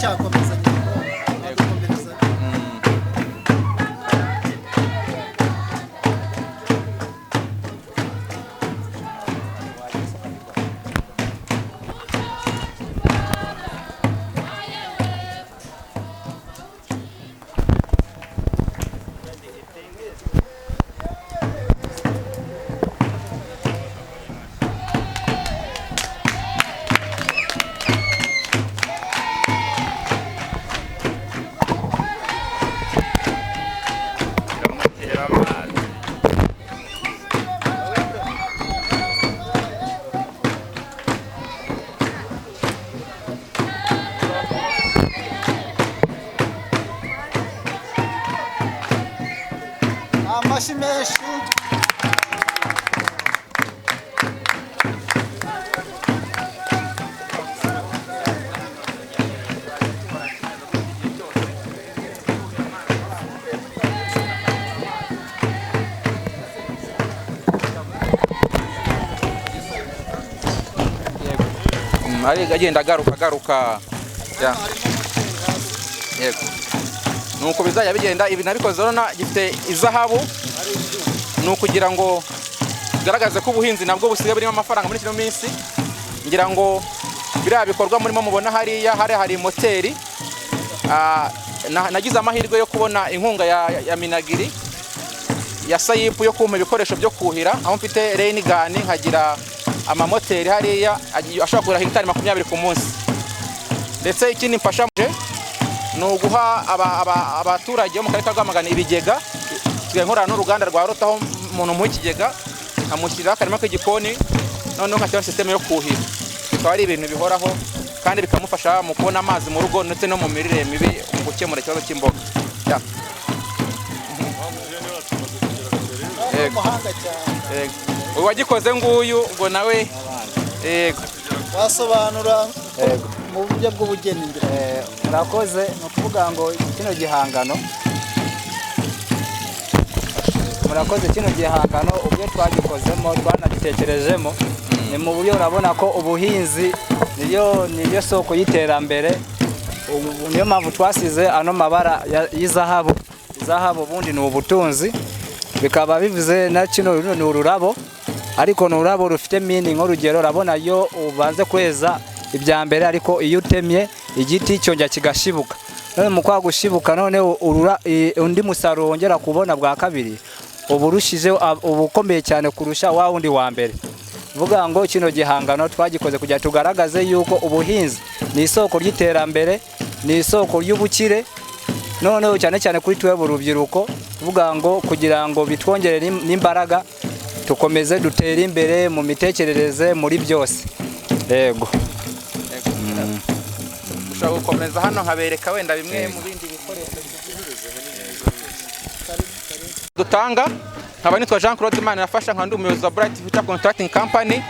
cyakomeza amashi menshi. Ari agenda agaruka ya yego nuko bizajya bigenda. Ibi nabikoze rona gifite izahabu nukugira ngo garagaze ko ubuhinzi nabwo busigaye burimo amafaranga muri kino minsi. Ngira ngo biriya bikorwa murimo mubona hari moteri. Nagize amahirwe yo kubona inkunga ya Minagiri ya Sayipu yo kumpa ibikoresho byo kuhira, aho mfite rain gun nkagira amamoteri hariya ashobora kuhira hegitari 20 ku munsi. Ndetse ikindi mfasha ni uguha abaturage bo mu karere ka Rwamagana ibigega. Tugiye nkorana n'uruganda rwa Rotaho umuntu mu ikigega amushyirira akarima k'igikoni, noneho nkashyiraho system yo kuhira. Akaba ari ibintu bihoraho kandi bikamufasha mu kubona amazi mu rugo ndetse no mu mirire mibi mu gukemura ikibazo cy'imboga. Uwagikoze nguyu ubwo nawe basobanura mu buryo bw'ubugeni. Murakoze no kuvuga ngo kino gihangano ubwo twagikozemo twanagitekerejemo ni mu buryo urabona ko ubuhinzi niyo soko y'iterambere. Niyo mpamvu twasize ano mabara y'izahabu. Izahabu ubundi ni ubutunzi, bikaba bivuze na kino ni ururabo, ariko ni ururabo rufite meaning. Nk'urugero urabona yo ubanze kweza ibya mbere, ariko iyo utemye igiti cyongera kigashibuka. None mu kwa gushibuka none undi musaruro wongera kubona bwa kabiri uburushije ubukomeye cyane kurusha wa wundi wa mbere. Vuga ngo kino gihangano twagikoze kugira tugaragaze yuko ubuhinzi ni isoko ry'iterambere, ni isoko ry'ubukire, noneho cyane cyane kuri twebwe urubyiruko. Vuga ngo kugira ngo bitwongerere n'imbaraga tukomeze dutere imbere mu mitekerereze muri byose. Yego ushaka gukomeza hano nkabereka wenda bimwe mu bindi bikoresho dutanga. Nkaba nitwa Jean Claude Imana yafasha nka ndi umuyobozi wa Bright Future Contracting Company.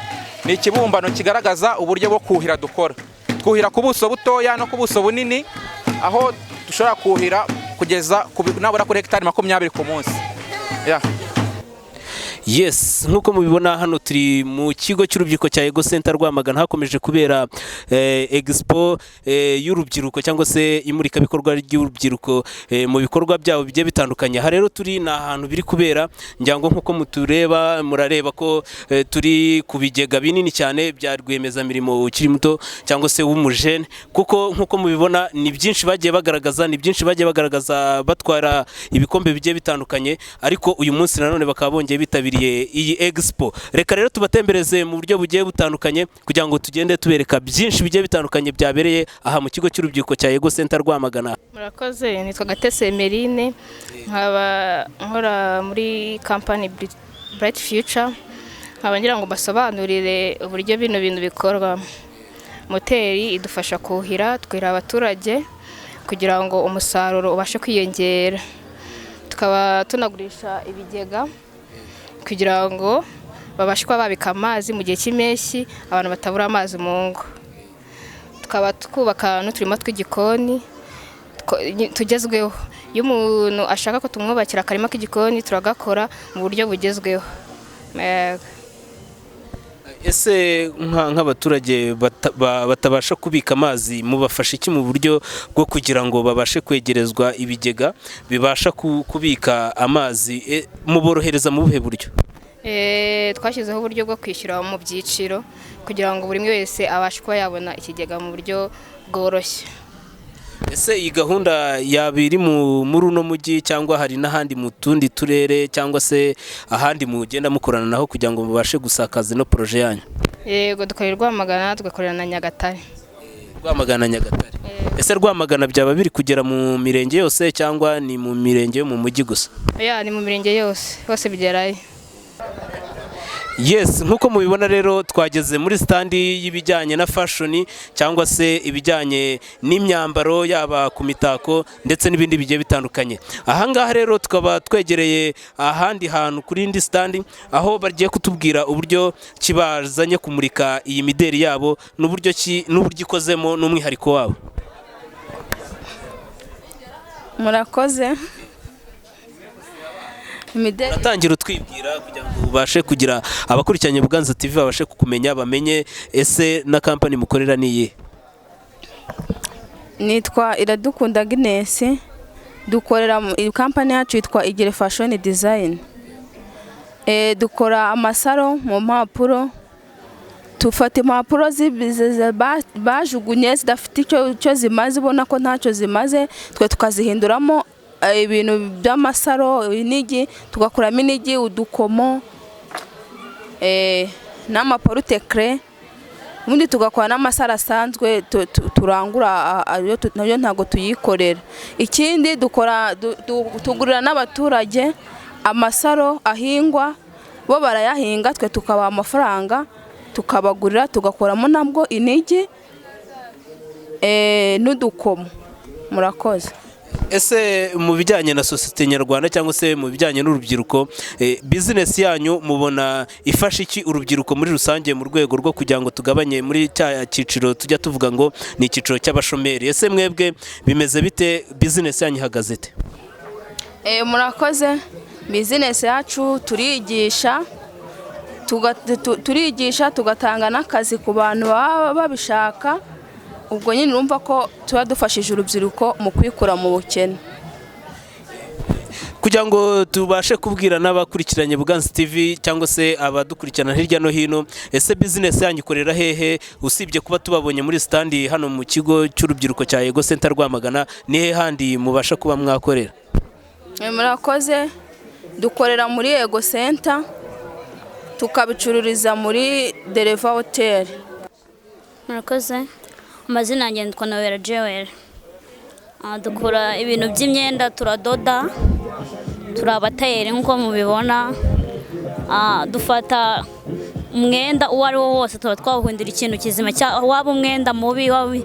Ni ikibumbano kigaragaza uburyo bwo kuhira dukora. Twuhira ku buso butoya no ku buso bunini, aho dushobora kuhira kugeza nabura kuri hegitari 20 ku munsi. Yes, nkuko mubibona hano turi mu kigo cy'urubyiruko cya Ego Center Rwamagana, hakomeje kubera expo y'urubyiruko cyangwa se imurika bikorwa ry'urubyiruko mu bikorwa byabo bigiye bitandukanye. Ha rero turi na ahantu biri kubera, njyango nkuko mutureba murareba ko turi ku bigega binini cyane bya rwemeza mirimo ukiri muto cyangwa se w'umujene, kuko nkuko mubibona ni byinshi bagiye bagaragaza batwara ibikombe bigiye bitandukanye, ariko uyu munsi nanone bakaba bongeye bitabiriye iyi expo. Reka rero tubatembereze mu buryo bugiye butandukanye kugira ngo tugende tubereka byinshi bigiye bitandukanye byabereye aha mu kigo cy'urubyiruko cya Ego Center Rwamagana. Murakoze, nitwa Gatese Emeline, nkaba nkora muri company Bright Future. Nkaba ngira ngo basobanurire uburyo bino bintu bikorwa. Moteri idufasha kuhira, twira abaturage kugira ngo umusaruro ubashe kwiyongera. Tukaba tunagurisha ibigega kugira ngo babashe kuba babika amazi mu gihe cy'impeshyi abantu batabura amazi mu ngo. Tukaba twubaka n'uturimo tw'igikoni tugezweho. Iyo umuntu ashaka ko tumwubakira akarima k'igikoni turagakora mu buryo bugezweho. ese nk'abaturage batabasha kubika amazi mubafasha iki mu buryo bwo kugira ngo babashe kwegerezwa ibigega bibasha kubika amazi muborohereza mu buhe buryo? Twashyizeho uburyo bwo kwishyura mu byiciro kugira ngo buri wese abashe kuba yabona ikigega mu buryo bworoshye. Ese iyi gahunda yaba iri muri uno mujyi cyangwa hari n'ahandi mu tundi turere cyangwa se ahandi mugenda mukorana naho kugira ngo mubashe gusakaza ino proje yanyu? Yego, dukorera Rwamagana, tugakorera na Nyagatare. Rwamagana, Nyagatare. Ese Rwamagana byaba biri kugera mu mirenge yose cyangwa ni mu mirenge yo mu mujyi gusa? Ni mu mirenge yose, hose bigerayo. Yes, nkuko mubibona rero twageze muri standi y'ibijyanye na fashion cyangwa se ibijyanye n'imyambaro yaba ku mitako ndetse n'ibindi bigiye bitandukanye. Ahangaha rero tukaba twegereye ahandi hantu kuri indi standi aho bagiye kutubwira uburyo kibazanye kumurika iyi mideli yabo n'uburyo ikozemo n'umwihariko wabo. Murakoze. Uratangira utwibwira kugira ngo ubashe kugira abakurikiranye Buganza TV babashe kukumenya bamenye ese na company mukorera niye? Nitwa Iradukunda Agnes, dukorera company yacu yitwa Igire Fashion Design. Dukora amasaro mu mpapuro, tufata impapuro bajugunye zidafite icyo zimaze, ubona ko ntacyo zimaze, twe tukazihinduramo ibintu by'amasaro, inigi, tugakuramo inigi, udukomo, n'amaporutekre, ubundi tugakora n'amasaro asanzwe turangura, nayo ntabwo tuyikorera. Ikindi tugurira n'abaturage amasaro ahingwa, bo barayahinga, twe tukabaha amafaranga, tukabagurira, tugakoramo nabwo inigi n'udukomo. Murakoze. Ese mu bijyanye na societe nyarwanda cyangwa se mu bijyanye n'urubyiruko, business yanyu mubona ifasha iki urubyiruko muri rusange mu rwego rwo kugira ngo tugabanye muri cya cyiciro tujya tuvuga ngo ni icyiciro cy'abashomeri? Ese mwebwe bimeze bite, business yanyu ihagaze ite? Murakoze. Business yacu turigisha tugatanga n'akazi ku bantu baba babishaka. Ubwo nyine urumva ko tuba dufashije urubyiruko mu kwikura mu bukene. Kugira ngo tubashe kubwira n'abakurikiranye Buganza TV cyangwa se abadukurikirana hirya no hino, ese business yanyu ikorera hehe usibye kuba tubabonye muri standi hano mu kigo cy'urubyiruko cya Ego Center Rwamagana, ni he handi mubasha kuba mwakorera? Murakoze. Dukorera muri Ego Center, tukabicururiza muri Dereva Hotel. Murakoze. Amazina yanjye nitwa Noella Joel. Dukora ibintu by'imyenda, turadoda, turabatayeri nkuko mubibona. Dufata umwenda uwo ari wo wose tuba twawuhindura ikintu kizima, waba umwenda mubi waba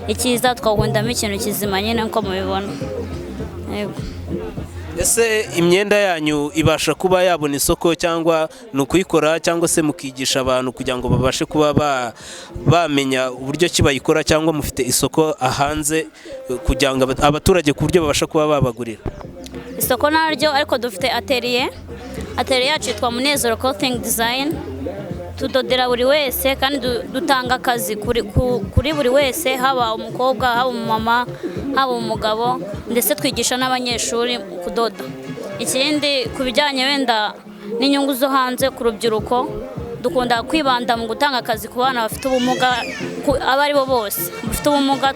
ikiza twawuhindamo ikintu kizima nyine nkuko mubibona. Yego. Ese imyenda yanyu ibasha kuba yabona isoko cyangwa ni ukuyikora cyangwa se mukigisha abantu kugira ngo babashe kuba bamenya uburyo ki bayikora, cyangwa mufite isoko ahanze kugira ngo abaturage ku buryo babasha kuba babagurira? Isoko naryo, ariko dufite atelier yacu yitwa Munezero Clothing Design. Tudodera buri wese kandi dutanga akazi kuri buri wese, haba umukobwa, haba umumama, haba umugabo, ndetse twigisha n'abanyeshuri kudoda. Ikindi ku bijyanye wenda n'inyungu zo hanze ku rubyiruko, dukunda kwibanda mu gutanga akazi ku bana bafite ubumuga, abo ari bo bose bafite ubumuga,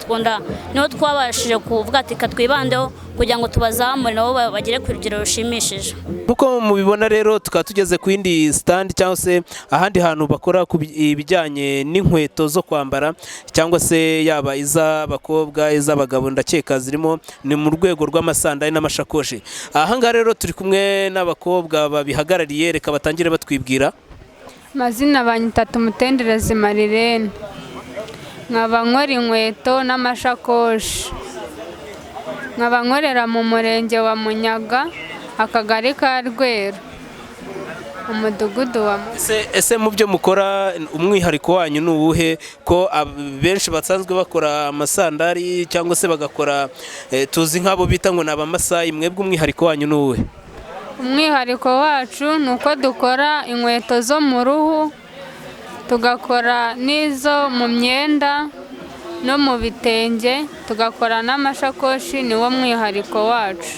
niho twabashije kuvuga ati katwibandeho kugira ngo tubazamure nabo bagere ku rugero rushimishije. Kuko mubibona rero tukaba tugeze ku yindi stand cyangwa se ahandi hantu bakora ku ibijyanye n'inkweto zo kwambara, cyangwa se yaba iz'abakobwa, iz'abagabo, ndakeka zirimo ni mu rwego rw'amasandari n'amashakoshi. Ahangaha rero turi kumwe n'abakobwa babihagarariye, reka batangire batwibwira. Mazina banyita Tumutendereze Marilene, nkaba nkora inkweto n'amashakoshi, nkaba nkorera mu murenge wa Munyaga, akagari ka Rweru, umudugudu wa Ese mu byo mukora umwihariko wanyu ni uwuhe? Ko benshi basanzwe bakora amasandari cyangwa se bagakora tuzi nk'abo bita ngo ni abamasayi, mwebwe umwihariko wanyu ni uwuhe? Umwihariko wacu ni uko dukora inkweto zo mu ruhu, tugakora n'izo mu myenda no mu bitenge, tugakora n'amashakoshi, niwo mwihariko wacu.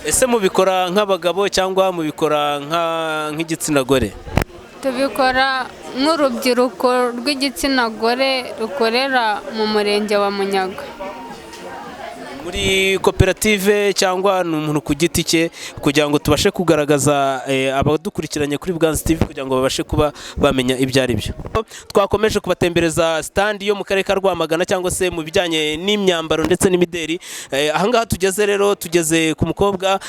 ese mubikora nk'abagabo cyangwa mubikora nk'igitsina gore? Tubikora nk'urubyiruko rw'igitsina gore rukorera mu murenge wa Munyaga. Muri koperative cyangwa ni umuntu ku giti cye, kugira ngo tubashe kugaragaza abadukurikiranye kuri Bwanzi TV kugira ngo babashe kuba bamenya ibyo ari byo. Twakomeje kubatembereza stand yo mu karere ka Rwamagana cyangwa se mu bijyanye n'imyambaro ndetse n'imideri. Ahangaha tugeze rero, tugeze ku mukobwa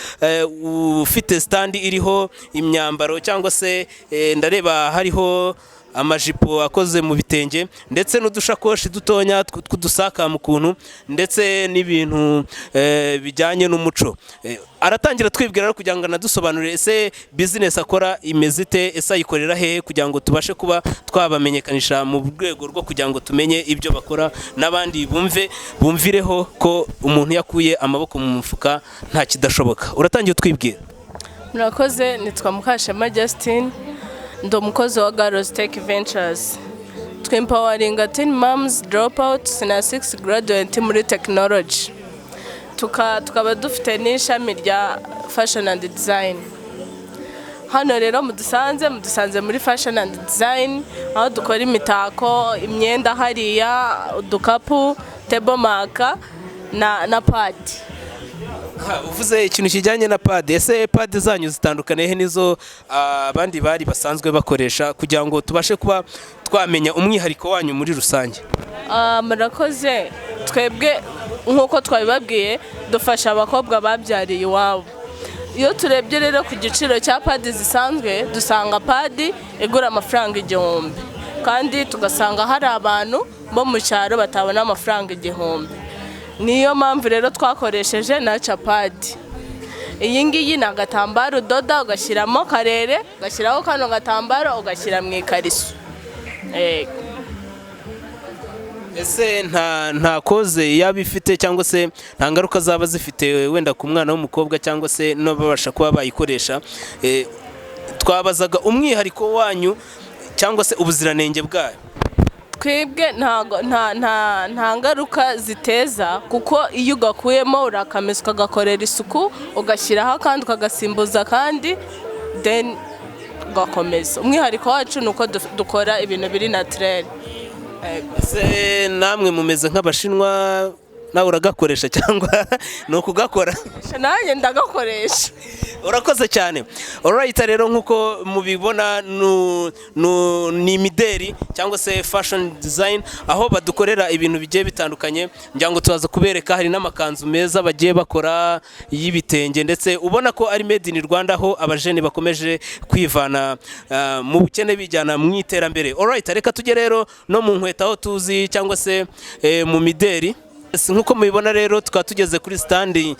ufite stand iriho imyambaro cyangwa se ndareba hariho amajipo akoze mu bitenge ndetse n'udushakoshi dutonya tw'udusaka mu kuntu ndetse n'ibintu bijyanye n'umuco. Aratangira twibwira kugira ngo anadusobanurire ese business akora imeze ite, ese ayikorera hehe, kugira ngo tubashe kuba twabamenyekanisha mu rwego rwo kugira ngo tumenye ibyo bakora n'abandi bumvireho ko umuntu yakuye amaboko mu mufuka nta kidashoboka. Uratangiye twibwira. Murakoze, nitwa Mukashema Justine, ndi umukozi wa Girls Tech Ventures. Twimpawaringa teen moms dropouts na 6 graduate muri technology. Tukaba dufite n'ishami rya fashion and design. Hano rero mudusanze muri fashion and design, aho dukora imitako, imyenda hariya, udukapu, table marker na pad. Uvuze ikintu kijyanye na pad, ese pad zanyu zitandukanye he nizo abandi bari basanzwe bakoresha, kugira ngo tubashe kuba twamenya umwihariko wanyu muri rusange? Murakoze, twebwe nk'uko twabibabwiye dufasha abakobwa babyariye iwabo. Iyo turebye rero ku giciro cya pad zisanzwe, dusanga pad igura amafaranga 1000, kandi tugasanga hari abantu bo mu cyaro batabona amafaranga 1000. Niyo mpamvu rero twakoresheje na capadi. Iyi ngiyi ni agatambaro udoda ugashyiramo karere, ugashyiraho kano gatambaro ugashyira mu ikariso. Ese nta koze yaba ifite cyangwa se nta ngaruka zaba zifite wenda ku mwana w'umukobwa cyangwa se no babasha kuba bayikoresha? Twabazaga umwihariko wanyu cyangwa se ubuziranenge bwayo. Twebwe nta ngaruka ziteza, kuko iyo ugakuyemo urakamesa ukagakorera isuku ugashyiraho kandi ukagasimbuza kandi then ugakomeza. Umwihariko wacu nuko dukora ibintu biri naturel. Ese namwe mumeze nk'abashinwa, nawe uragakoresha cyangwa ni ukugakora? Nanjye ndagakoresha. Urakoze cyane. Alright, rero nkuko mubibona ni imideri cyangwa se fashion design, aho badukorera ibintu bigiye bitandukanye. Ngira ngo tuzaza kubereka, hari n'amakanzu meza bagiye bakora y'ibitenge, ndetse ubona ko ari made in Rwanda, aho abajene bakomeje kwivana mu bukene bijyana mu iterambere. Alright, reka tujye rero no mu nkweto aho tuzi cyangwa se mu mideri. Nkuko mubibona rero tukaba tugeze kuri stand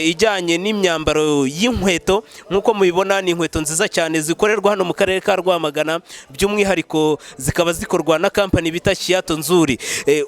ijyanye n'imyambaro y'inkweto. Nkuko mubibona ni inkweto nziza cyane zikorerwa hano mu karere ka Rwamagana, by'umwihariko zikaba zikorwa na company bita Kiato Nzuri.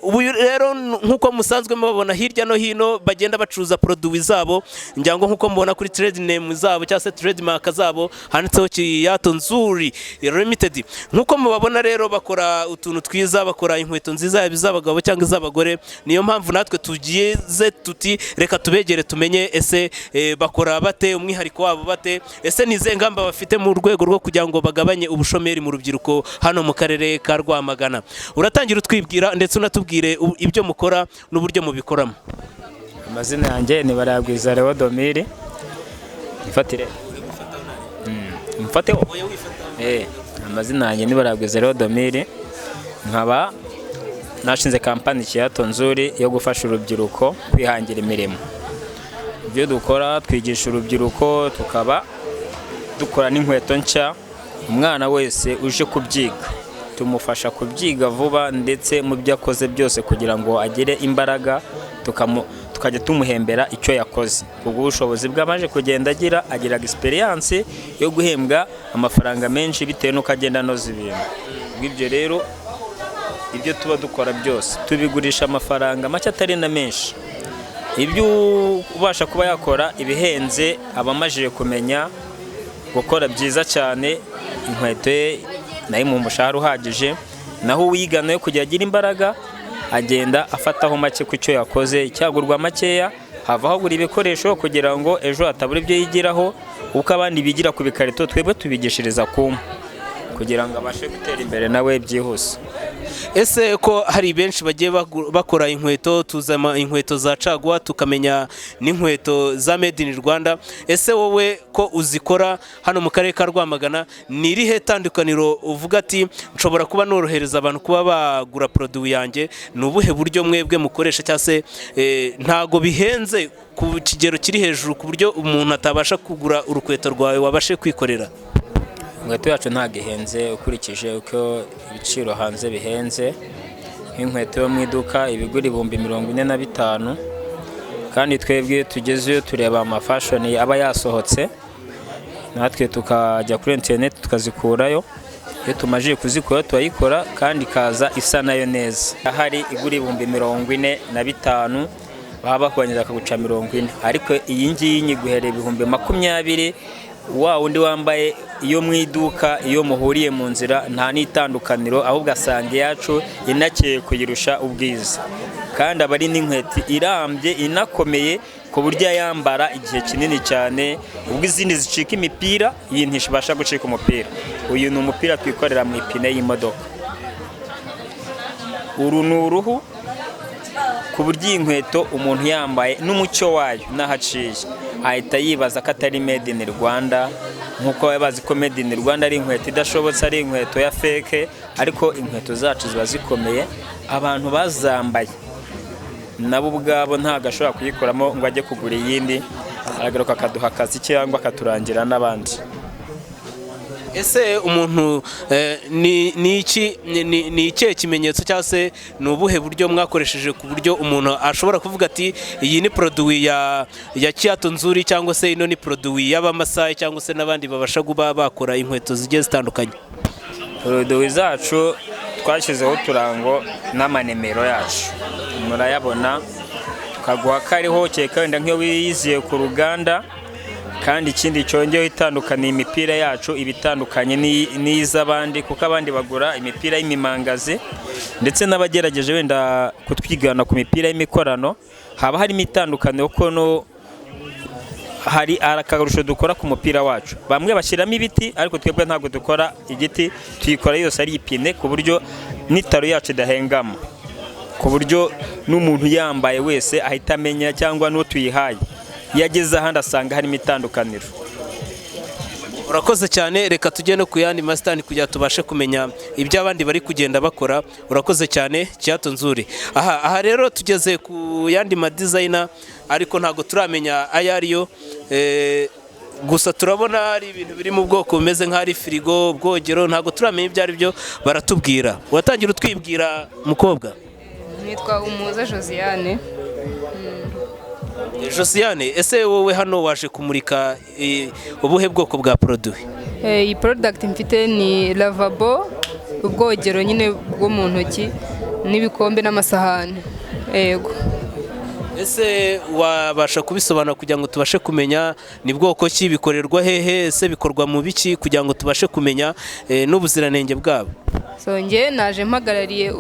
Ubu rero nkuko musanzwe mubabona hirya no hino bagenda bacuruza produit zabo, ngira ngo nkuko mubona kuri trade name zabo cyangwa se trademark zabo handitseho Kiato Nzuri Limited. Nkuko mubabona rero bakora utuntu twiza, bakora inkweto nziza y'abagabo cyangwa iz'abagore. Niyo mpamvu natwe tugize tuti reka tubegere tumenye ese bakora bate, umwihariko wabo bate, ese nize ngamba bafite mu rwego rwo kugira ngo bagabanye ubushomeri mu rubyiruko hano mu karere ka Rwamagana. Uratangira utwibwira ndetse unatubwire ibyo mukora n'uburyo mubikoramo. Amazina yanjye ni Barayagwiza Leodomiri. Ifatire. Mfateho. Amazina yanjye ni Barayagwiza Leodomiri. Nkaba nashinze kampani Kiato Nzuri yo gufasha urubyiruko kwihangira imirimo. Ibyo dukora, twigisha urubyiruko, tukaba dukora n'inkweto nshya. Umwana wese uje kubyiga tumufasha kubyiga vuba, ndetse mu byo akoze byose kugira ngo agire imbaraga, tukajya tumuhembera icyo yakoze. Ubwo ubushobozi bw'amaje kugenda agira experience yo guhembwa amafaranga menshi bitewe n'uko agenda anoza ibintu. Ibyo rero ibyo tuba dukora byose tubigurisha amafaranga make atari na menshi. Ibyo ubasha kuba yakora ibihenze abamajije kumenya gukora byiza cyane, inkweto nayo mu mushahara uhagije, naho uwiga nayo kugira agire imbaraga agenda afataho make ku cyo yakoze, cyagurwa makeya havaho gura ibikoresho kugira ngo ejo hatabura ibyo yigiraho, uko abandi bigira ku bikarito twebwe tubigishiriza kumwe kugira ngo abashe gutera imbere nawe byihuse. Ese ko hari benshi bagiye bakora inkweto, tuzama inkweto za caguwa tukamenya n'inkweto za made in Rwanda, ese wowe ko uzikora hano mu karere ka Rwamagana, ni irihe tandukaniro uvuga ati nshobora kuba norohereza abantu kuba bagura produit yanjye? Ni ubuhe buryo mwebwe mukoresha cyangwa se ntago bihenze ku kigero kiri hejuru ku buryo umuntu atabasha kugura urukweto rwawe wabashe kwikorera? Inkweto yacu ntago ihenze ukurikije uko ibiciro hanze bihenze. Nk'inkweto yo mu iduka ibigura 45,000, kandi twebwe tugezeyo tureba amafashoni aba yasohotse, natwe tukajya kuri internet tukazikurayo. Iyo tumaje kuzikora turayikora kandi kaza isa nayo neza. Ahari igura 45,000 baba bakongeza akaguca 40, ariko iyi ngiyi nyiguhereye 20,000. Wa undi wambaye iyo mu iduka iyo muhuriye mu nzira nta nitandukaniro, ahubwo asanga yacu inakeye kuyirusha ubwiza, kandi aba ari n'inkweto irambye inakomeye ku buryo yambara igihe kinini cyane. Ubwo izindi zicika imipira, iyi ntishobasha gucika umupira. Uyu ni umupira twikorera mu ipine y'imodoka. Uru ni uruhu ku buryo iyi nkweto umuntu yambaye n'umucyo wayo nahaciye ahita yibaza ko atari made in Rwanda, nkuko babazi ko made in Rwanda ari inkweto idashobotse, ari inkweto ya fake, ariko inkweto zacu ziba zikomeye. Abantu bazambaye nabo ubwabo ntago ashobora kuyikoramo ngo ajye kugura iyindi, aragaruka akaduha akazi cyangwa akaturangira n'abandi. Ese umuntu ni iki kimenyetso cyangwa se ni ubuhe buryo mwakoresheje ku buryo umuntu ashobora kuvuga ati iyi ni produit ya Kiato Nzuri cyangwa se ino ni produit y'Abamasayi cyangwa se n'abandi babasha kuba bakora inkweto zigiye zitandukanye? Produit zacu twashyizeho uturango n'amanemero yacu murayabona, tukaguha kariho cyeka wenda nk'iyo wiyiziye ku ruganda. Kandi ikindi cyongeyeho itandukanye imipira yacu ibitandukanye n'iz'abandi, kuko abandi bagura imipira y'imimangazi, ndetse n'abagerageje wenda kutwigana ku mipira y'imikorano haba harimo itandukaniro ko no hari akagarusho dukora ku mupira wacu. Bamwe bashyiramo ibiti, ariko twebwe ntabwo dukora igiti, tuyikora yose ari ipine ku buryo n'itaro yacu idahengama, ku buryo n'umuntu yambaye wese ahita amenya, cyangwa n'uwo tuyihaye yageze ahandi asanga harimo itandukaniro. Urakoze cyane, reka tujye no ku yandi masitani kugira tubashe kumenya ibyo abandi bari kugenda bakora. Urakoze cyane Kiato Nzuri. Aha rero tugeze ku yandi designer, ariko ntago turamenya ayo ariyo. Gusa turabona hari ibintu biri mu bwoko bumeze nk'ari firigo, ubwogero, ntago turamenya ibyo ari byo, baratubwira. Watangira utwibwira mukobwa? Nitwa Umuza Josiane. Josiane, ese wowe hano waje kumurika ubuhe bwoko bwa produit? Iyi product mfite ni lavabo, ubwogero nyine bwo mu ntoki, n'ibikombe n'amasahani. Yego. Ese wabasha kubisobanura kugira ngo tubashe kumenya ni bwoko ki, bikorerwa hehe, ese bikorwa mu biki, kugira ngo tubashe kumenya n'ubuziranenge bwabo? So nge naje mpagarariye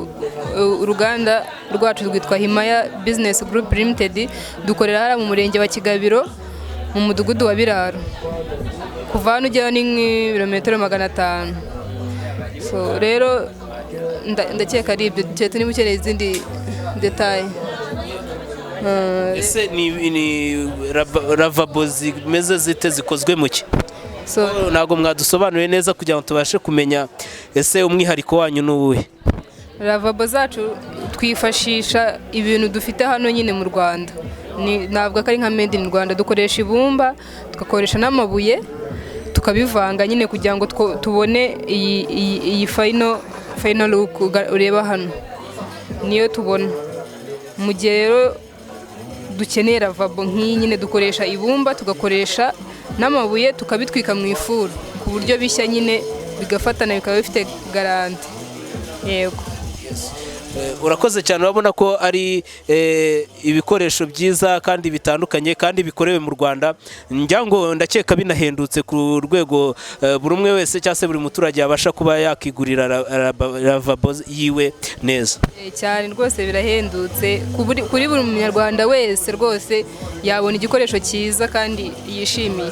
uruganda rwacu rwitwa Himaya Business Group Limited, dukorera hara mu murenge wa Kigabiro mu mudugudu wa Biraro. Kuva hano ujyayo ni nk'ibirometero 500. So rero ndakeka ari ibyo, cyete niba ukeneye izindi detail. Ese ni lavabo zimeze zite, zikozwe mu ki? So ntago mwadusobanuriye neza kugira ngo tubashe kumenya ese umwihariko wanyu n'uwuhe? Lavabo zacu twifashisha ibintu dufite hano nyine mu Rwanda. Ntabwo ari nka made in Rwanda, dukoresha ibumba, tugakoresha n'amabuye, tukabivanga nyine kugira ngo tubone iyi final look ureba hano. Niyo tubona. Mu gihe rero dukeneye lavabo nk'iyi nyine dukoresha ibumba, tugakoresha n'amabuye, tukabitwika mu ifuru ku buryo bishya nyine bigafatana, bikaba bifite garanti. Yego. urakoze cyane, urabona ko ari ibikoresho byiza kandi bitandukanye kandi bikorewe mu Rwanda. Njya ngo ndakeka binahendutse ku rwego buri umwe wese cyangwa se buri muturage yabasha kuba yakigurira lavabo yiwe neza. Cyane rwose birahendutse kuri buri munyarwanda wese rwose yabona igikoresho cyiza kandi yishimiye.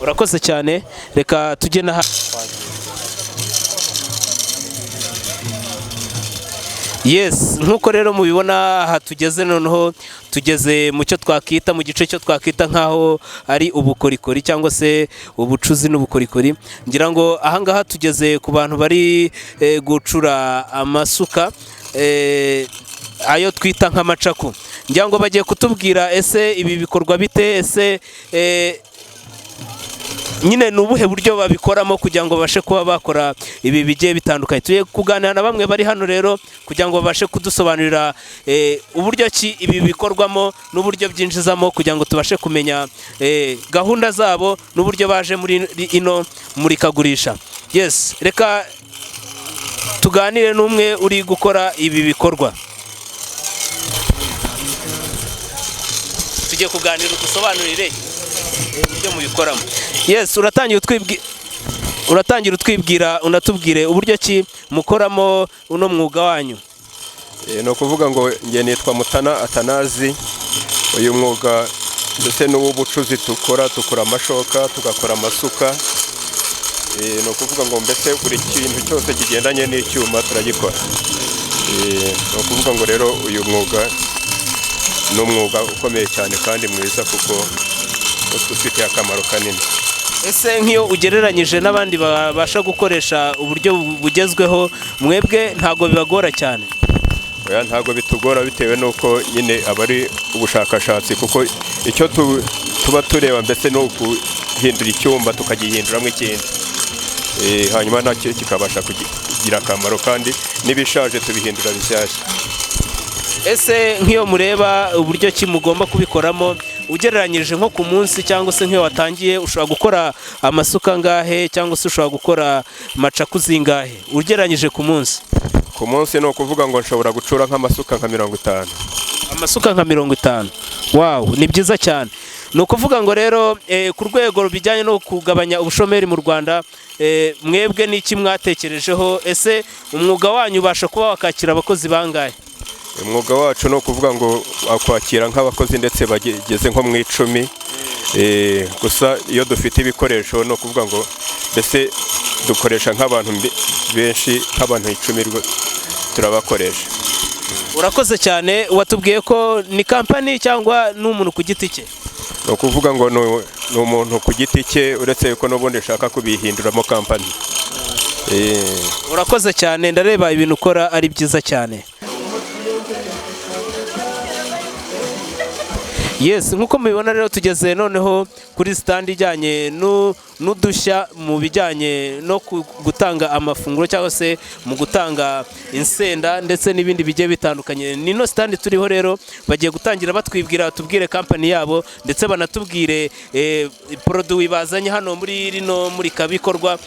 Urakoze cyane, reka tujye na Yes, nkuko rero mubibona aha tugeze, noneho tugeze mu cyo twakita mu gice cyo twakita nkaho ari ubukorikori cyangwa se ubucuzi n'ubukorikori. Ngira ngo ahangaha tugeze ku bantu bari gucura amasuka ayo twita nk'amacaku. Ngira ngo bagiye kutubwira ese ibi bikorwa bite, ese nyine ni ubuhe buryo babikoramo kugira ngo babashe kuba bakora ibi bigiye bitandukanye. Tugiye kuganira na bamwe bari hano rero kugira ngo babashe kudusobanurira uburyo ki ibi bikorwamo n'uburyo byinjizamo kugira ngo tubashe kumenya gahunda zabo n'uburyo baje muri ino murikagurisha. Yes, reka tuganire n'umwe uri gukora ibi bikorwa. Tugiye kuganira udusobanurire uburyo mubikoramo. Yes, uratangira utwibwira unatubwire uburyo ki mukoramo uno mwuga wanyu. No kuvuga ngo nge nitwa Mutana Atanazi. Uyu mwuga ndetse n'ubucuzi tukora amashoka, tugakora amasuka. No kuvuga ngo mbese buri kintu cyose kigendanye n'icyuma turagikora. No kuvuga ngo rero uyu mwuga ni umwuga ukomeye cyane kandi mwiza kuko ufite akamaro kanini. Ese nk'iyo ugereranyije n'abandi babasha gukoresha uburyo bugezweho, mwebwe ntago bibagora cyane? Oya, ntago bitugora bitewe nuko nyine abari ubushakashatsi, kuko icyo tuba tureba mbese no guhindura icyumba tukagihinduramo ikindi, hanyuma nacyo kikabasha kugira akamaro, kandi n'ibishaje tubihindura bishyashya. Ese nk'iyo mureba uburyo ki mugomba kubikoramo, ugereranyije nko ku munsi cyangwa se nk'iyo watangiye, ushobora gukora amasuka ngahe cyangwa se ushobora gukora macaku zingahe ugereranyije ku munsi? Ku munsi no kuvuga ngo nshobora gucura nk'amasuka nka 50. Amasuka nka 50. Wow, ni byiza cyane. Ni ukuvuga ngo rero ku rwego bijyanye no kugabanya ubushomeri mu Rwanda, mwebwe n'iki mwatekerejeho? Ese umwuga wanyu ubasha kuba wakakira abakozi bangahe? Umwuga wacu no kuvuga ngo akwakira nk'abakozi ndetse bageze nko mu 10. Gusa iyo dufite ibikoresho no kuvuga ngo mbese dukoresha nk'abantu benshi, nk'abantu 10 turabakoresha. Urakoze cyane. Watubwiye ko ni kampani cyangwa n'umuntu ku giti cye? No kuvuga ngo ni umuntu ku giti cye, uretse ko n'ubundi nshaka kubihinduramo kampani. Urakoze cyane, ndareba ibintu ukora ari byiza cyane. Yes, nkuko mubibona rero tugeze noneho kuri stand ijyanye n'udushya mu bijyanye no gutanga amafunguro cyangwa se mu gutanga insenda ndetse n'ibindi bigiye bitandukanye. Nino stand turiho rero bagiye gutangira batwibwira, tubwire company yabo ndetse banatubwire produit bazanye hano muri rino muri kabikorwa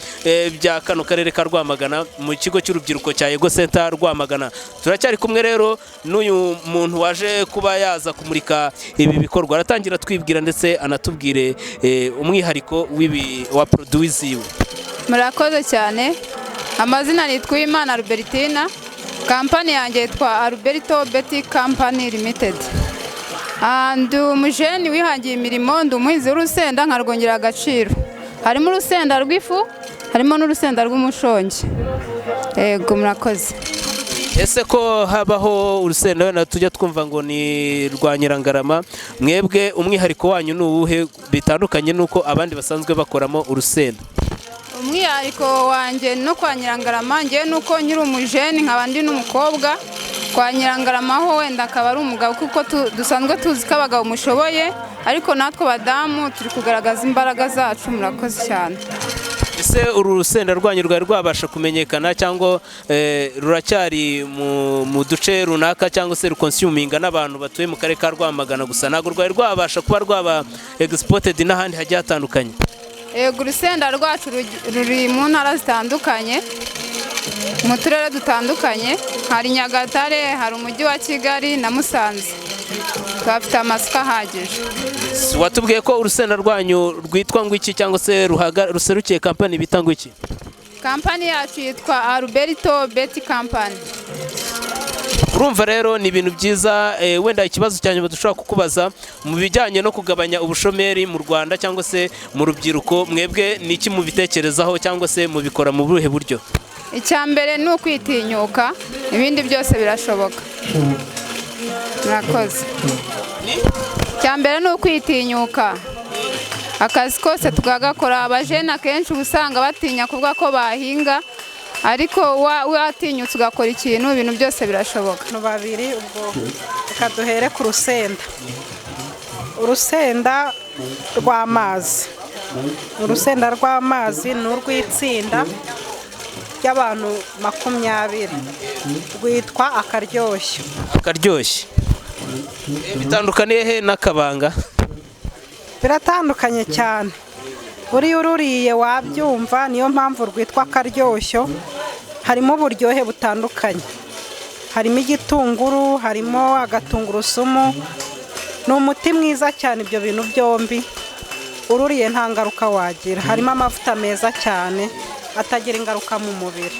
bya kano karere ka Rwamagana mu kigo cy'urubyiruko cya Ego Center Rwamagana. Turacyari kumwe rero n'uyu muntu waje kuba yaza kumurika ibi bikorwa, aratangira twibwira ndetse anatubwire umwihariko wa produit ziwe. Murakoze cyane. Amazina nitwa Imana Albertina, kampani yanjye yitwa Alberto Betty Company Limited. Ndi umujeni wihangiye imirimo, ndi umuhinzi w'urusenda nkarwongera agaciro. Harimo urusenda rw'ifu, harimo n'urusenda rw'umushongi. Yego, murakoze. Ese ko habaho urusenda wenda tujya twumva ngo ni rwa Nyirangarama, mwebwe umwihariko wanyu ni uwuhe bitandukanye nuko abandi basanzwe bakoramo urusenda? Umwihariko wanjye no kwa Nyirangarama, ngewe nuko nkiri umujeni nkaba ndi n'umukobwa. Kwa Nyirangarama ho wenda akaba ari umugabo, kuko dusanzwe tuzi ko abagabo mushoboye, ariko natwe badamu turi kugaragaza imbaraga zacu. Murakoze cyane. Ese uru rusenda rwanyu rwari rwabasha kumenyekana cyangwa ruracyari mu duce runaka cyangwa se rukonsuminga n'abantu batuye mu karere ka Rwamagana gusa, ntabwo rwari rwabasha kuba rwaba exported n'ahandi hagiye hatandukanye? Yego, urusenda rwacu ruri mu ntara zitandukanye, mu turere dutandukanye, hari Nyagatare, hari umujyi wa Kigali na Musanze. Twafite amasoko ahagije. watubwiye ko urusenda rwanyu rwitwa ngo iki cyangwa se ruserukiye kampani bita ngo iki? Kampani yacu yitwa Alberto Betty Company. Urumva rero ni ibintu byiza. Wenda ikibazo cyane dushobora kukubaza mu bijyanye no kugabanya ubushomeri mu Rwanda cyangwa se mu rubyiruko, mwebwe ni iki mubitekerezaho cyangwa se mubikora mu buhe buryo? Icya mbere ni ukwitinyuka, ibindi byose birashoboka. Murakoze. Icya mbere ni ukwitinyuka, akazi kose tukagakora. Abajene akenshi usanga batinya kuvuga ko bahinga, ariko watinyutse ugakora ikintu, ibintu byose birashoboka. Babiri ubwo reka duhere ku rusenda. Urusenda rw'amazi. Urusenda rw'amazi ni urw'itsinda ry'abantu 20. Rwitwa akaryoshyo. Akaryoshyo. Bitandukaniye he n'akabanga? Biratandukanye cyane. Uriya ururiye wabyumva, niyo mpamvu rwitwa akaryoshyo. Harimo uburyohe butandukanye. Harimo igitunguru, harimo agatungurusumu. Ni umuti mwiza cyane ibyo bintu byombi. Ururiye nta ngaruka wagira. Harimo amavuta meza cyane atagira ingaruka mu mubiri.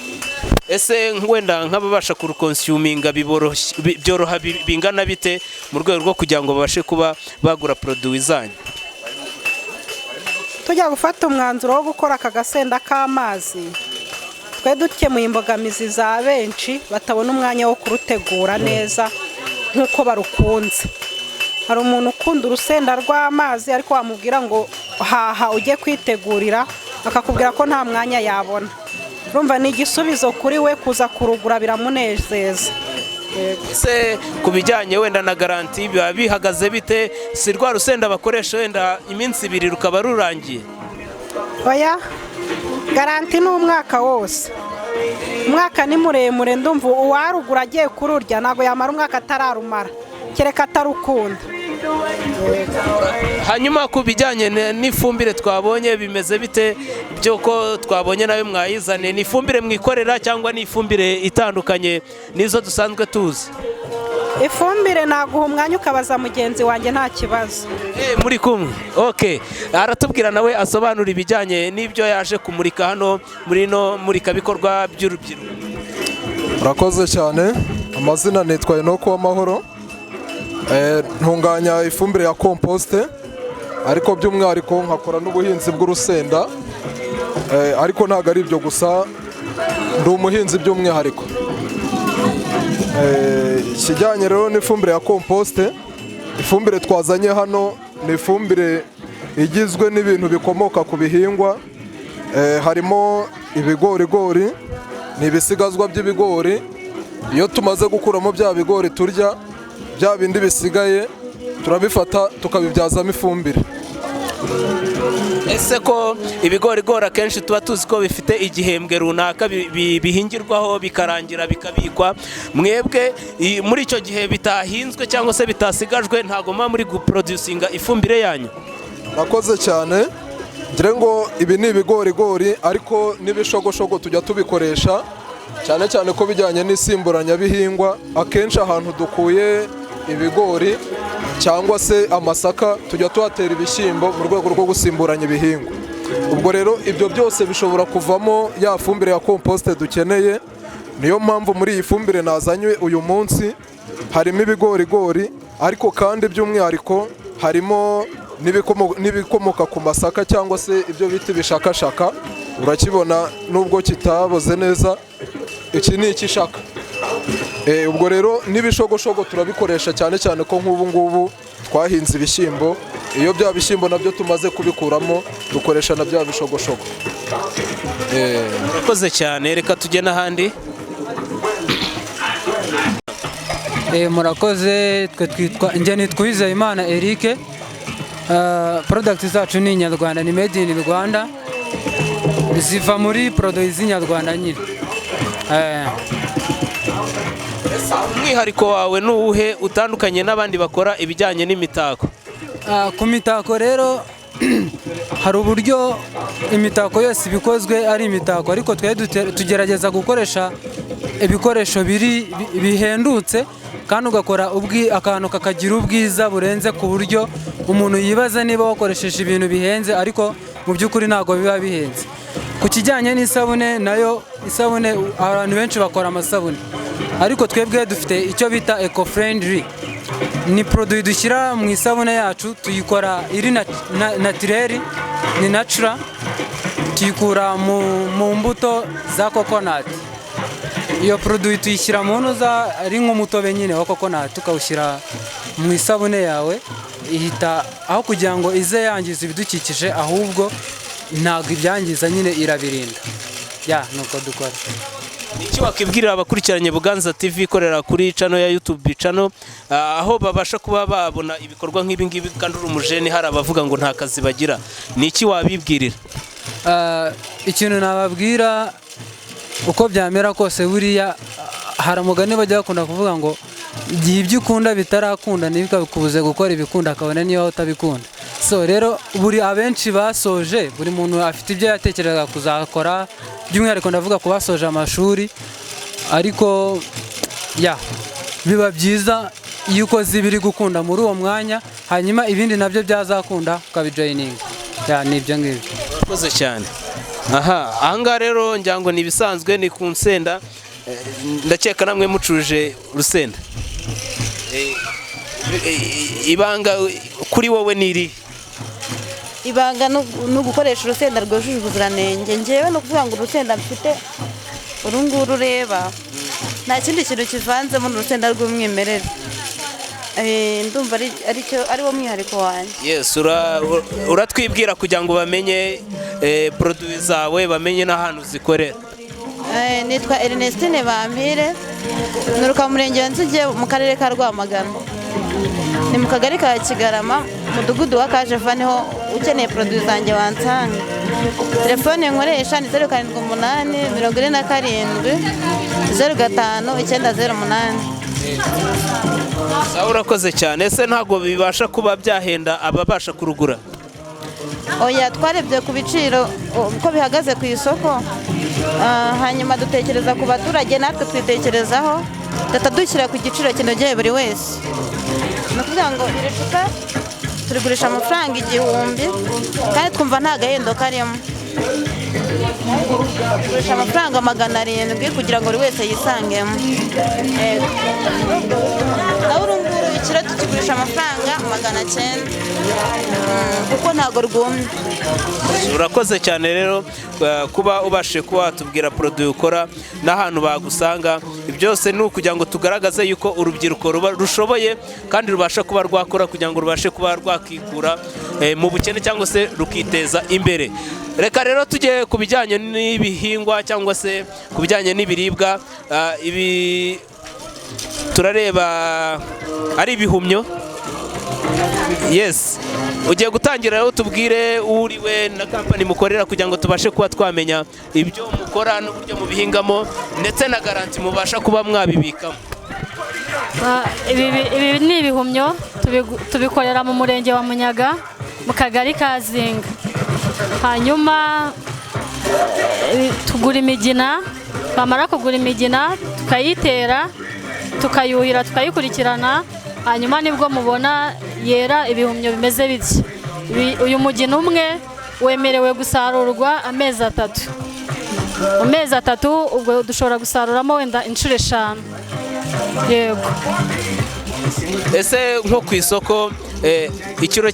Ese wenda nk'ababasha kurukonsuminga byoroha bingana bite mu rwego rwo kugira ngo babashe kuba bagura produit zanyu? Tujya gufata umwanzuro wo gukora aka gasenda k'amazi, twe dukemuye imbogamizi za benshi batabona umwanya wo kurutegura neza nk'uko barukunze. Hari umuntu ukunda urusenda rw'amazi ariko wamubwira ngo haha ujye kwitegurira, akakubwira ko nta mwanya yabona. Urumva ni igisubizo kuri we kuza kurugura biramunezeza. Ese ku bijyanye wenda na garanti biba bihagaze bite? Si rwa rusenda bakoresha wenda iminsi 2 rukaba rurangiye? Oya, garanti ni umwaka wose. Umwaka ni muremure, ndumva uwarugura agiye kururya ntabwo yamara umwaka atararumara, kereka atarukunda. Hanyuma ku bijyanye n'ifumbire twabonye bimeze bite? Byoko twabonye nawe mwayizane, ni ifumbire mwikorera cyangwa ni ifumbire itandukanye nizo dusanzwe tuzi? Ifumbire naguha umwanya ukabaza mugenzi wanjye nta kibazo. Muri kumwe. Okay. Aratubwira nawe asobanura ibijyanye n'ibyo yaje kumurika hano muri no murikabikorwa by'urubyiruko. Murakoze cyane. Amazina nitwa Enoko w'Amahoro. Ntunganya ifumbire ya composte, ariko by'umwihariko nkakora n'ubuhinzi bw'urusenda. Ariko ntago ari ibyo gusa, ndi umuhinzi by'umwihariko. Ikijyanye rero n'ifumbire ya composte, ifumbire twazanye hano ni ifumbire igizwe n'ibintu bikomoka ku bihingwa. Harimo ibigorigori, ni ibisigazwa by'ibigori. Iyo tumaze gukuramo bya bigori turya, bya bindi bisigaye turabifata tukabibyazamo ifumbire. Ese ko ibigorigori akenshi tuba tuzi ko bifite igihembwe runaka bihingirwaho bikarangira bikabikwa, mwebwe muri icyo gihe bitahinzwe cyangwa se bitasigajwe ntago muba muri guproducinga ifumbire yanyu? Nakoze cyane, ngire ngo ibi ni ibigorigori ariko n'ibishogoshogo tujya tubikoresha cyane cyane ko bijyanye n'isimburanyabihingwa. Akenshi ahantu dukuye ibigori cyangwa se amasaka tujya tuhatera ibishyimbo mu rwego rwo gusimburanya ibihingwa. Ubwo rero ibyo byose bishobora kuvamo ya fumbire ya composte dukeneye. Niyo mpamvu muri iyi fumbire nazanywe uyu munsi harimo ibigorigori, ariko kandi by'umwihariko harimo n'ibikomoka ku masaka cyangwa se ibyo bita ibishakashaka. Urakibona nubwo kitaboze neza, iki ni ikishaka. Ubwo rero n'ibishogoshogo turabikoresha cyane cyane ko nk'ubu ngubu twahinze ibishyimbo. Iyo bya bishyimbo nabyo tumaze kubikuramo dukoresha na bya bishogoshogo. Murakoze cyane, reka tujye n'ahandi. Murakoze, njye nitwa Uwizeyimana Eric. Product zacu ni Inyarwanda, ni made in Rwanda, ziva muri produit z'inyarwanda nyine. Umwihariko wawe ni uwuhe utandukanye n'abandi bakora ibijyanye n'imitako? Ku mitako rero hari uburyo imitako yose ibikozwe ari imitako ariko twe tugerageza gukoresha ibikoresho bihendutse kandi ugakora akantu kakagira ubwiza burenze ku buryo umuntu yibaza niba wakoresheje ibintu bihenze ariko mu by'ukuri ntabwo biba bihenze. Ku kijyanye n'isabune nayo isabune abantu benshi bakora amasabune ariko twebwe dufite icyo bita eco friendly, ni produit dushyira mu isabune yacu tuyikora iri naturel, ni natural, tuyikura mu mbuto za coconut. Iyo produit tuyishyira mu ntuza ari nk'umutobe nyine wa coconut tukawushyira mu isabune yawe, ihita aho kugira ngo ize yangiza ibidukikije ahubwo ntabwo ibyangiza nyine irabirinda. Nuko dukora. Iki wakibwirira abakurikiranye Buganza TV ikorera kuri channel ya YouTube channel aho babasha kuba babona ibikorwa nk'ibi ngibi kandi uri umujeni hari abavuga ngo nta kazi bagira, ni iki wabibwirira? Ikintu nababwira uko byamera kose buriya hari umugani bajya bakunda kuvuga ngo igihe ibyo ukunda bitarakunda ntibikakubuze gukora ibikunda akabona niba utabikunda. So rero buri abenshi basoje, buri muntu afite ibyo yatekerezaga kuzakora, by'umwihariko ndavuga ku basoje amashuri, ariko biba byiza iyo ukoze ibiri gukunda muri uwo mwanya hanyuma ibindi nabyo byazakunda ukabijoyininga. Ni ibyo ngibyo. Urakoze cyane. Ahangaha rero ngira ngo ni ibisanzwe ni ku nsenda, ndakeka namwe mucuje urusenda. Ibanga kuri wowe niri? Ibanga no gukoresha urusenda rwujuje ubuziranenge. Ngewe no kuvuga ngo urusenda mfite urunguru ureba nta kindi kintu kivanzemo n'urusenda rw'umwimerere. Ndumva ari wo mwihariko wanjye. Yes, uratwibwira kugira ngo bamenye produit zawe, bamenye n'ahantu zikorera. Nitwa Ernestine Bampire, nuruka mu murenge wa Nzige mu karere ka Rwamagana, ni mu kagari ka Kigarama, mudugudu wa Kajefa, niho ukeneye produit zanjye wansanga. Telefone nkoresha ni 078 47 05 908. Urakoze cyane. Ese ntabwo bibasha kuba byahenda ababasha kurugura? Oya, twarebye ku biciro uko bihagaze ku isoko, hanyuma dutekereza ku baturage, natwe twitekerezaho dushyira ku giciro kinogeye buri wese. Ni ukuvuga ngo iri cupa turigurisha amafaranga 1000 kandi twumva nta gahendo karimo. Tugurisha amafaranga 700 kugira ngo buri wese yisangemo. Naho urunguru ikiro tukigurisha amafaranga 900 kuko ntago rwumye. Urakoze cyane rero kuba ubashe kuba watubwira produit ukora n'ahantu bagusanga. Byose ni ukugira ngo tugaragaze yuko urubyiruko rushoboye kandi rubasha kuba rwakora kugira ngo rubashe kuba rwakikura mu bukene cyangwa se rukiteza imbere. Reka rero tujye ku bijyanye n'ibihingwa cyangwa se ku bijyanye n'ibiribwa. Ibi turareba ari ibihumyo. Yes, ugiye gutangira rero tubwire uriwe na kampani mukorera kugira ngo tubashe kuba twamenya ibyo mukora n'uburyo mubihingamo ndetse na garanti mubasha kuba mwabibikamo. Ibi ni ibihumyo tubikorera mu murenge wa Munyaga mu kagari ka Zinga. Hanyuma tugura imigina, bamara kugura imigina tukayitera, tukayuhira, tukayikurikirana, hanyuma nibwo mubona yera ibihumyo bimeze bityo. Uyu mugina umwe wemerewe gusarurwa amezi 3. Amezi 3 ubwo dushobora gusaruramo wenda inshuro 5. Yego. Ese nko ku isoko ikiro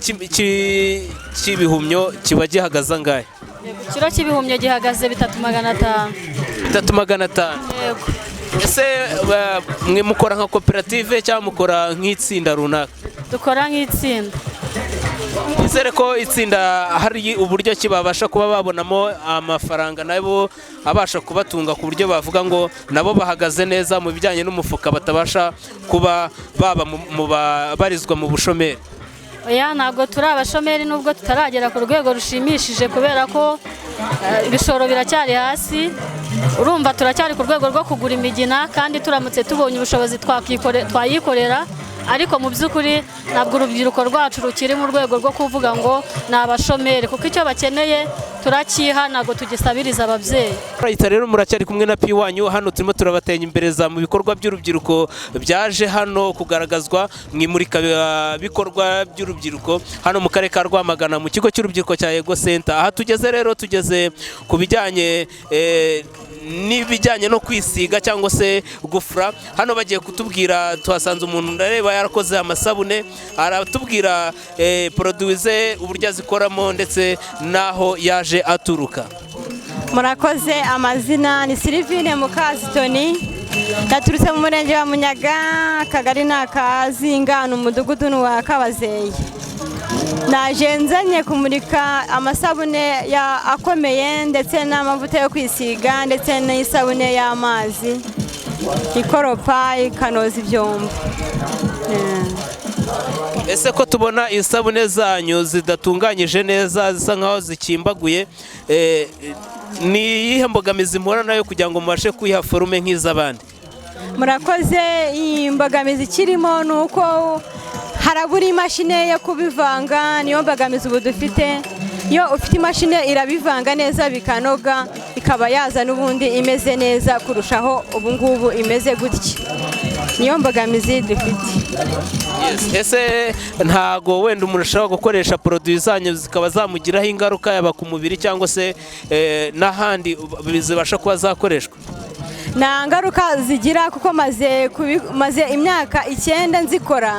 cy'ibihumyo kiba gihagaze angahe? Ikiro cy'ibihumyo gihagaze 3500. 3500. Yego. Ese mwe mukora nka koperative cyangwa mukora nk'itsinda runaka? Dukora nk'itsinda. Nizere ko itsinda hari uburyo kibabasha kuba babonamo amafaranga nabo abasha kubatunga ku buryo bavuga ngo nabo bahagaze neza mu bijyanye n'umufuka, batabasha kuba baba barizwa mu bushomeri. Oya, ntabwo turi abashomeri nubwo tutaragera ku rwego rushimishije kubera ko ibishoro biracyari hasi. Urumva turacyari ku rwego rwo kugura imigina kandi turamutse tubonye ubushobozi twayikorera, ariko mu by'ukuri ntabwo urubyiruko rwacu rukiri mu rwego rwo kuvuga ngo ni abashomeri kuko icyo bakeneye turakiha ntabwo tugisabiriza ababyeyi. Rero muracyari kumwe na P wanyu, hano turimo turabatenya imbereza mu bikorwa by'urubyiruko byaje hano kugaragazwa mu imurikabikorwa by'urubyiruko hano mu karere ka Rwamagana mu kigo cy'urubyiruko cya Ego Center. Aha tugeze rero tugeze ku bijyanye n'ibijyanye no kwisiga cyangwa se gufura. Hano bagiye kutubwira, tuhasanze umuntu ndareba yarakoze amasabune, aratubwira produise uburyo azikoramo ndetse naho yaje aturuka. Murakoze, amazina ni Sylvine Mukazitoni, naturutse mu murenge wa Munyaga, akagari ni akazinga, umudugudu wa Kabazeye. Naje nzanye kumurika amasabune akomeye ndetse n'amavuta yo kwisiga ndetse n'isabune y'amazi ikoropa ikanoza ibyombo. Ese ko tubona isabune zanyu zidatunganyije neza, zisa nkaho zikimbaguye, ni iyihe mbogamizi muhura nayo kugira ngo mubashe kwiha forume nk'iz'abandi? Murakoze, imbogamizi kirimo ni uko harabura imashini yo kubivanga, niyo mbogamizi ubu dufite. Iyo ufite imashini irabivanga neza bikanoga, ikaba yaza n'ubundi imeze neza kurushaho ubu ngubu imeze gutya. Niyo mbogamizi dufite. Ese ntago wenda umuntu ashobora gukoresha produit zanyu zikaba zamugiraho ingaruka yaba ku mubiri cyangwa se n'ahandi zibasha kuba zakoreshwa? Nta ngaruka zigira kuko maze imyaka 9 nzikora.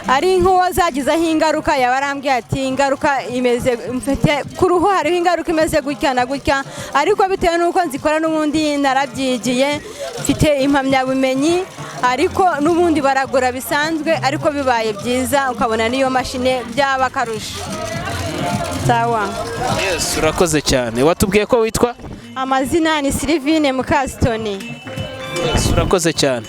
Ari nk'uwo zagizeho ingaruka yabarambwiye ati ingaruka imeze mfite ku ruhu, hariho ingaruka imeze gutya na gutya, ariko bitewe n'uko nzikora n'ubundi narabyigiye, mfite impamyabumenyi, ariko n'ubundi baragura bisanzwe, ariko bibaye byiza ukabona niyo mashine byaba akarusha. Sawa. Yes, urakoze cyane. Watubwiye ko witwa? Amazina ni Sylvine Mukazitoni. Yes, urakoze cyane.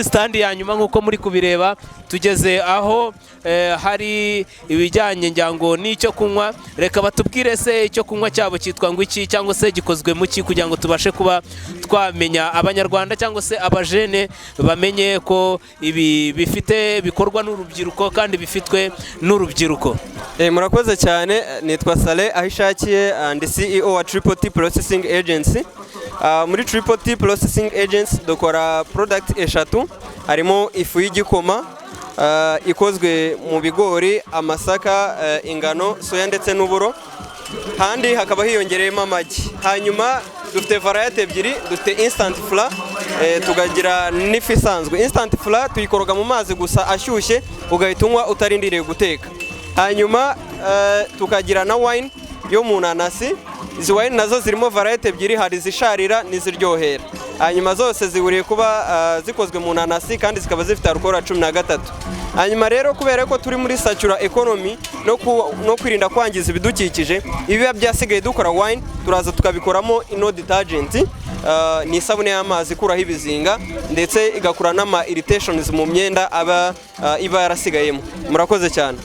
Stand ya nyuma nk'uko muri kubireba, tugeze aho hari ibijyanye njyango n'icyo kunywa. Reka batubwire se icyo kunywa cyabo cyitwa ngo iki cyangwa se gikozwe mu ki, kugira ngo tubashe kuba twamenya abanyarwanda cyangwa se abajene bamenye ko ibi bifite bikorwa n'urubyiruko kandi bifitwe n'urubyiruko. Murakoze cyane, nitwa Saleh Ahishakiye and CEO wa Triple T Processing Agency. Muri Triple T Processing Agency dukora product eshatu, harimo ifu y'igikoma ikozwe mu bigori, amasaka, ingano, soya ndetse n'uburo, handi hakaba hiyongereyemo amagi. Hanyuma dufite variety ebyiri, dufite instant flour, tugagira n'ifu isanzwe. Instant flour tuyikoroga mu mazi gusa ashyushye ugahita unywa utarindiriye guteka. Hanyuma tukagira na wine yo mu nanasi. Izi wine nazo zirimo variety ebyiri, hari zisharira n'iziryohera. Hanyuma zose zihuriye kuba zikozwe mu nanasi kandi zikaba zifite alcohol 13. Hanyuma rero kubera ko turi muri satura economy no kwirinda kwangiza ibidukikije, ibiba byasigaye dukora wine turaza tukabikoramo ino detergent, ni isabune y'amazi ikuraho ibizinga ndetse igakura n'ama irritations mu myenda iba yarasigayemo. Murakoze cyane.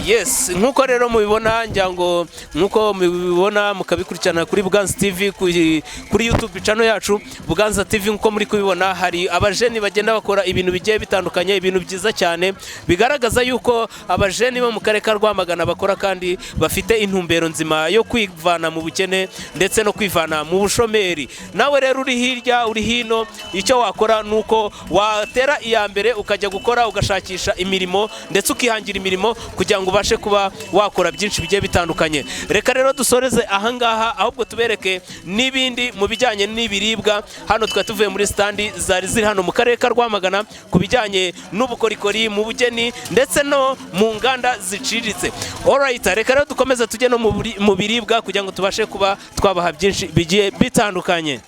Yes, nkuko rero mubibona njyango, nkuko mubibona mukabikurikirana kuri Buganza TV, kuri YouTube channel yacu Buganza TV. Nkuko muri kubibona hari abajeni bagenda bakora ibintu bigiye bitandukanye, ibintu byiza cyane bigaragaza yuko abajeni bo mu karere ka Rwamagana bakora kandi bafite intumbero nzima yo kwivana mu bukene ndetse no kwivana mu bushomeri. Nawe rero uri hirya uri hino, icyo wakora nuko watera iya mbere ukajya gukora ugashakisha imirimo ndetse ukihangira imirimo kugira ngo ubashe kuba wakora byinshi bigiye bitandukanye. Reka rero dusoreze ahangaha, ahubwo tubereke n'ibindi mu bijyanye n'ibiribwa. Hano twatuvuye muri standi zari ziri hano mu karere ka Rwamagana ku bijyanye n'ubukorikori, mu bugeni ndetse no mu nganda ziciriritse. Alright, reka rero dukomeze tujye no mu biribwa kugira ngo tubashe kuba twabaha byinshi bigiye bitandukanye.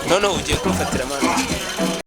None ugiye kumfatira amana.